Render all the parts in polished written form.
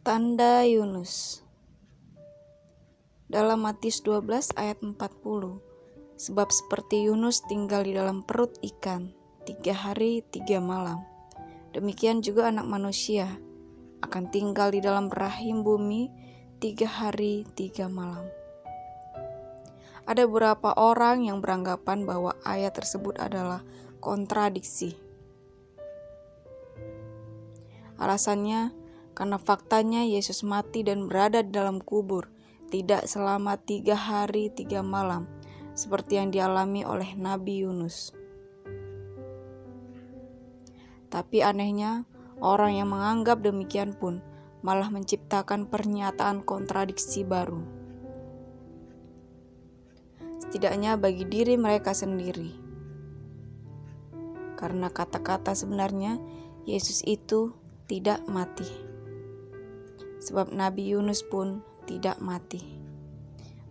Tanda Yunus. Dalam Matius 12 ayat 40, sebab seperti Yunus tinggal di dalam perut ikan 3 hari 3 malam, demikian juga Anak Manusia akan tinggal di dalam rahim bumi 3 hari 3 malam. Ada beberapa orang yang beranggapan bahwa ayat tersebut adalah kontradiksi. Alasannya, karena faktanya Yesus mati dan berada di dalam kubur tidak selama 3 hari 3 malam seperti yang dialami oleh Nabi Yunus. Tapi anehnya, orang yang menganggap demikian pun malah menciptakan pernyataan kontradiksi baru. Setidaknya bagi diri mereka sendiri. Karena kata-kata sebenarnya Yesus itu tidak mati. Sebab Nabi Yunus pun tidak mati.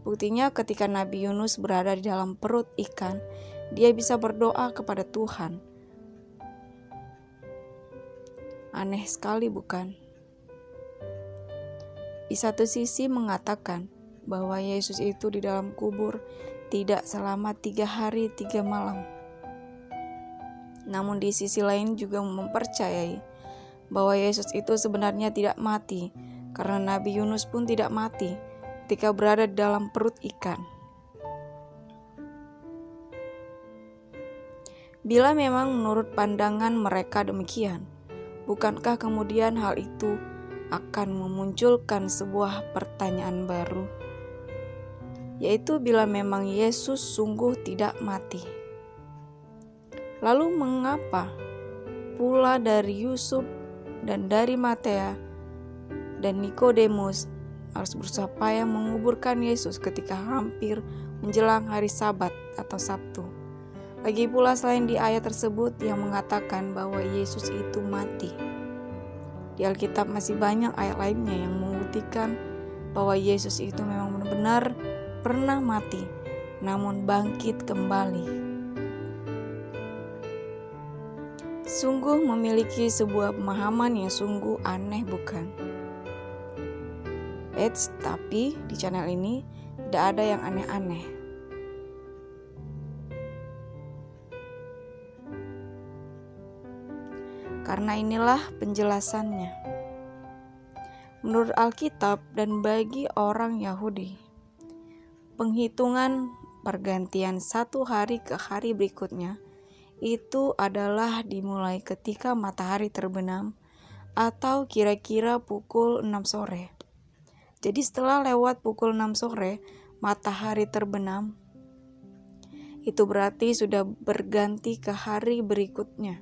Buktinya ketika Nabi Yunus berada di dalam perut ikan, dia bisa berdoa kepada Tuhan. Aneh sekali bukan? Di satu sisi mengatakan bahwa Yesus itu di dalam kubur tidak selama 3 hari 3 malam. Namun di sisi lain juga mempercayai bahwa Yesus itu sebenarnya tidak mati, karena Nabi Yunus pun tidak mati ketika berada di dalam perut ikan. Bila memang menurut pandangan mereka demikian, bukankah kemudian hal itu akan memunculkan sebuah pertanyaan baru? Yaitu bila memang Yesus sungguh tidak mati, lalu mengapa pula dari Yusuf dan dari Matea dan Nikodemus harus berusaha payah menguburkan Yesus ketika hampir menjelang hari Sabat atau Sabtu? Lagi pula selain di ayat tersebut yang mengatakan bahwa Yesus itu mati, di Alkitab masih banyak ayat lainnya yang membuktikan bahwa Yesus itu memang benar-benar pernah mati, namun bangkit kembali. Sungguh memiliki sebuah pemahaman yang sungguh aneh bukan? Tapi di channel ini tidak ada yang aneh-aneh. Karena inilah penjelasannya. Menurut Alkitab dan bagi orang Yahudi, penghitungan pergantian 1 hari ke hari berikutnya itu adalah dimulai ketika matahari terbenam atau kira-kira pukul 6 sore. Jadi setelah lewat pukul 6 sore, matahari terbenam. Itu berarti sudah berganti ke hari berikutnya.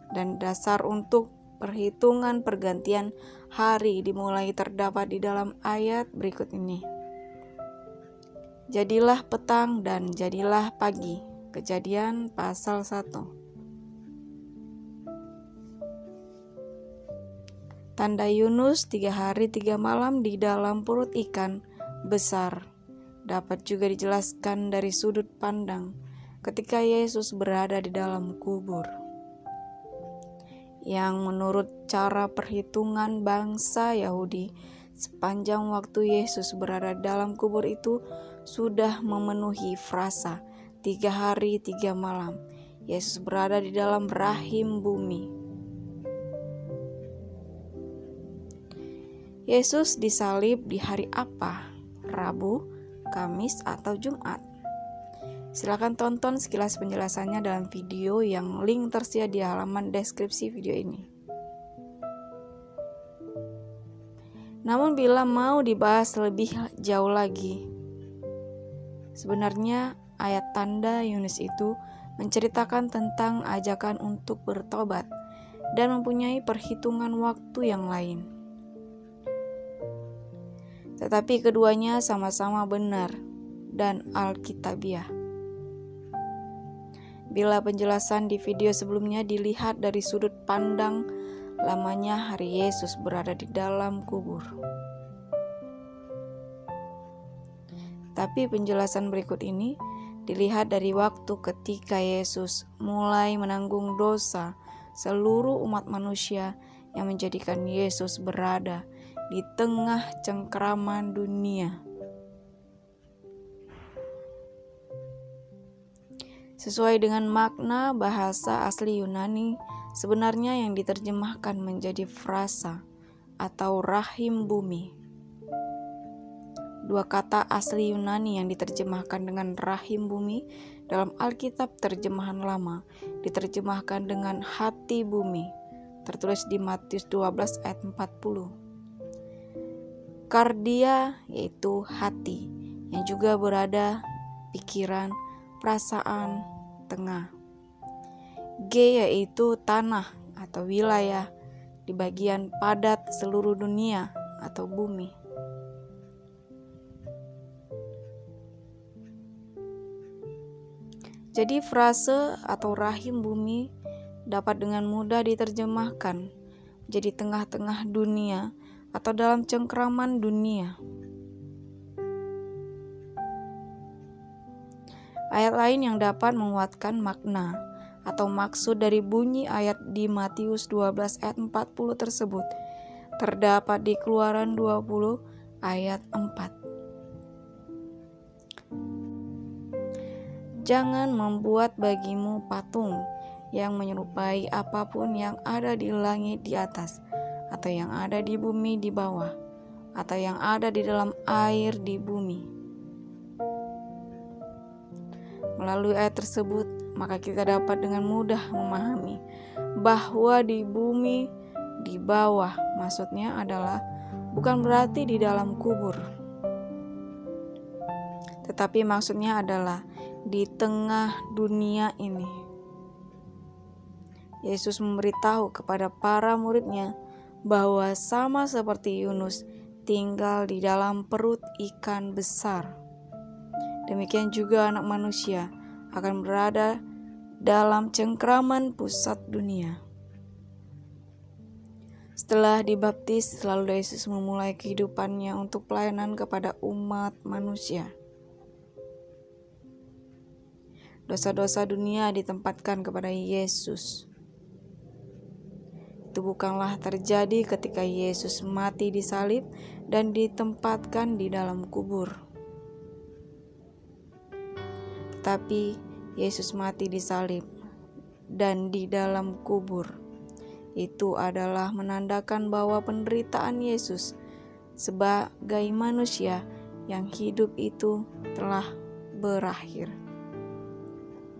Dan dasar untuk perhitungan pergantian hari dimulai terdapat di dalam ayat berikut ini. Jadilah petang dan jadilah pagi. Kejadian pasal 1. Tanda Yunus 3 hari 3 malam di dalam perut ikan besar dapat juga dijelaskan dari sudut pandang ketika Yesus berada di dalam kubur. yang menurut cara perhitungan bangsa Yahudi, sepanjang waktu Yesus berada dalam kubur itu sudah memenuhi frasa 3 hari 3 malam. Yesus berada di dalam rahim bumi. Yesus disalib di hari apa? Rabu, Kamis, atau Jumat? Silakan tonton sekilas penjelasannya dalam video yang link tersedia di halaman deskripsi video ini. Namun bila mau dibahas lebih jauh lagi, sebenarnya ayat tanda Yunus itu menceritakan tentang ajakan untuk bertobat dan mempunyai perhitungan waktu yang lain. Tetapi keduanya sama-sama benar dan alkitabiah. Bila penjelasan di video sebelumnya dilihat dari sudut pandang lamanya hari Yesus berada di dalam kubur. Tapi penjelasan berikut ini dilihat dari waktu ketika Yesus mulai menanggung dosa seluruh umat manusia yang menjadikan Yesus berada di tengah cengkeraman dunia. Sesuai dengan makna bahasa asli Yunani, sebenarnya yang diterjemahkan menjadi frasa atau rahim bumi. Dua kata asli Yunani yang diterjemahkan dengan rahim bumi dalam Alkitab terjemahan lama diterjemahkan dengan hati bumi, tertulis di Matius 12 ayat 40. Kardia yaitu hati, yang juga berada pikiran, perasaan, tengah. G yaitu tanah atau wilayah di bagian padat seluruh dunia atau bumi. Jadi frase atau rahim bumi dapat dengan mudah diterjemahkan jadi tengah-tengah dunia atau dalam cengkeraman dunia. Ayat lain yang dapat menguatkan makna atau maksud dari bunyi ayat di Matius 12 ayat 40 tersebut terdapat di Keluaran 20 ayat 4. Jangan membuat bagimu patung yang menyerupai apapun yang ada di langit di atas, atau yang ada di bumi di bawah, atau yang ada di dalam air di bumi. Melalui ayat tersebut, maka kita dapat dengan mudah memahami bahwa di bumi di bawah maksudnya adalah bukan berarti di dalam kubur, tetapi maksudnya adalah di tengah dunia ini. Yesus memberitahu kepada para muridnya bahwa sama seperti Yunus tinggal di dalam perut ikan besar, demikian juga Anak Manusia akan berada dalam cengkeraman pusat dunia. Setelah dibaptis, lalu Yesus memulai kehidupannya untuk pelayanan kepada umat manusia. Dosa-dosa dunia ditempatkan kepada Yesus. Itu bukanlah terjadi ketika Yesus mati disalib dan ditempatkan di dalam kubur. Tetapi Yesus mati disalib dan di dalam kubur. Itu adalah menandakan bahwa penderitaan Yesus sebagai manusia yang hidup itu telah berakhir.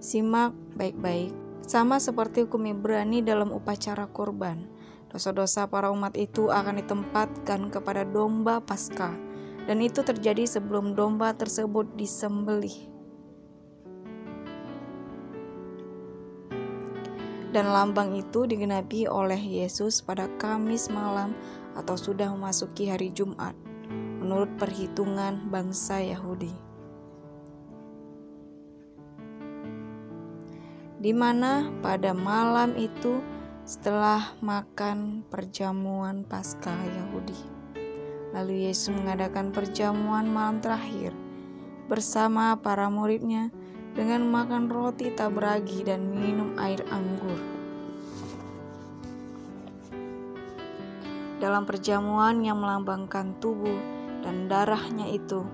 Simak baik-baik. Sama seperti hukum Ibrani dalam upacara korban, dosa-dosa para umat itu akan ditempatkan kepada domba Paskah, dan itu terjadi sebelum domba tersebut disembelih. Dan lambang itu digenapi oleh Yesus pada Kamis malam atau sudah memasuki hari Jumat, menurut perhitungan bangsa Yahudi. Di mana pada malam itu setelah makan perjamuan Paskah Yahudi, lalu Yesus mengadakan perjamuan malam terakhir bersama para muridnya dengan makan roti tak beragi dan minum air anggur. dalam perjamuan yang melambangkan tubuh dan darahnya itu,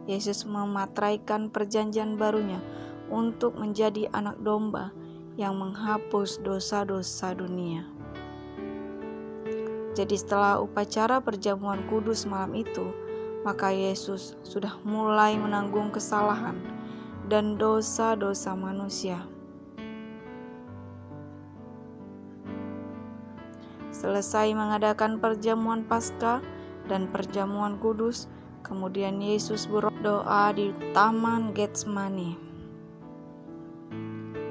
Yesus mematraikan perjanjian barunya untuk menjadi anak domba yang menghapus dosa-dosa dunia. Jadi setelah upacara perjamuan kudus malam itu, maka Yesus sudah mulai menanggung kesalahan dan dosa-dosa manusia. Selesai mengadakan perjamuan Paskah dan perjamuan kudus, kemudian Yesus berdoa di Taman Getsemani.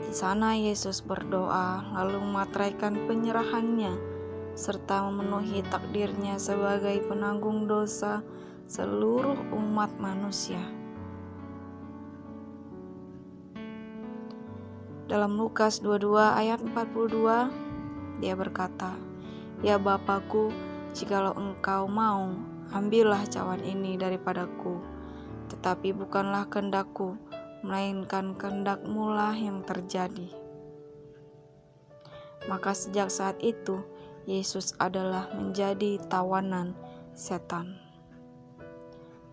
Di sana Yesus berdoa lalu mematraikan penyerahannya serta memenuhi takdirnya sebagai penanggung dosa seluruh umat manusia. Dalam Lukas 22 ayat 42, dia berkata, "Ya Bapakku, jikalau Engkau mau, ambillah cawan ini daripadaku, tetapi bukanlah kehendakku, melainkan kehendak-Mu lah yang terjadi." Maka sejak saat itu, Yesus adalah menjadi tawanan setan.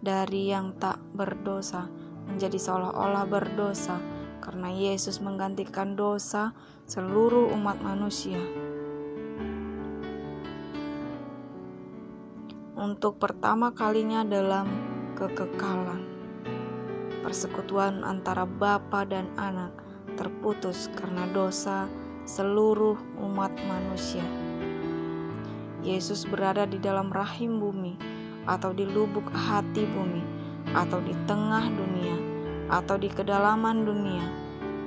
Dari yang tak berdosa menjadi seolah-olah berdosa, karena Yesus menggantikan dosa seluruh umat manusia. Untuk pertama kalinya dalam kekekalan, persekutuan antara Bapa dan Anak terputus karena dosa seluruh umat manusia. Yesus berada di dalam rahim bumi, atau di lubuk hati bumi, atau di tengah dunia, atau di kedalaman dunia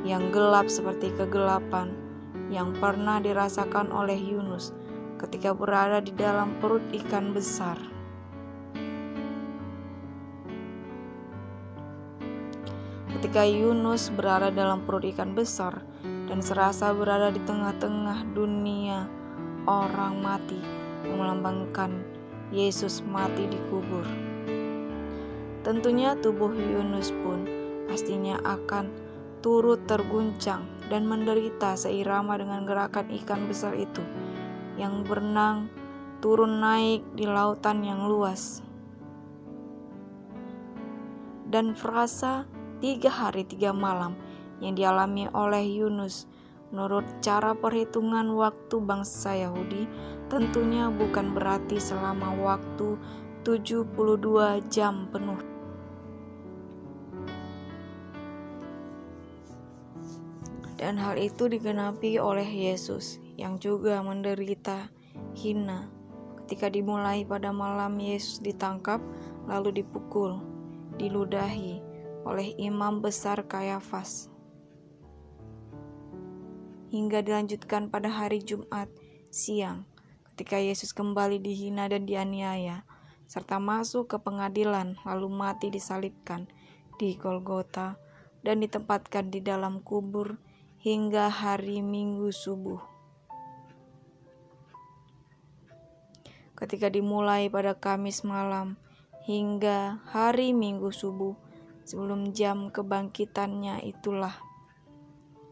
yang gelap seperti kegelapan yang pernah dirasakan oleh Yunus ketika berada di dalam perut ikan besar. Ketika Yunus berada dalam perut ikan besar dan serasa berada di tengah-tengah dunia orang mati yang melambangkan Yesus mati dikubur. Tentunya tubuh Yunus pun pastinya akan turut terguncang dan menderita seirama dengan gerakan ikan besar itu yang berenang turun naik di lautan yang luas. Dan frasa 3 hari 3 malam yang dialami oleh Yunus menurut cara perhitungan waktu bangsa Yahudi tentunya bukan berarti selama waktu 72 jam penuh. Dan hal itu digenapi oleh Yesus yang juga menderita hina ketika dimulai pada malam Yesus ditangkap lalu dipukul, diludahi oleh imam besar Kayafas, hingga dilanjutkan pada hari Jumat siang ketika Yesus kembali dihina dan dianiaya serta masuk ke pengadilan lalu mati disalibkan di Golgota dan ditempatkan di dalam kubur hingga hari Minggu subuh. Ketika dimulai pada Kamis malam hingga hari Minggu subuh sebelum jam kebangkitannya itulah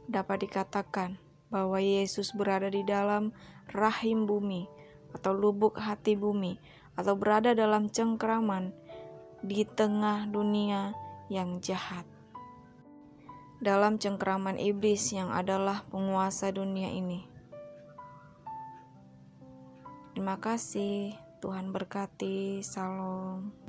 dapat dikatakan bahwa Yesus berada di dalam rahim bumi atau lubuk hati bumi atau berada dalam cengkraman di tengah dunia yang jahat. Dalam cengkraman iblis yang adalah penguasa dunia ini. Terima kasih, Tuhan berkati, Salam.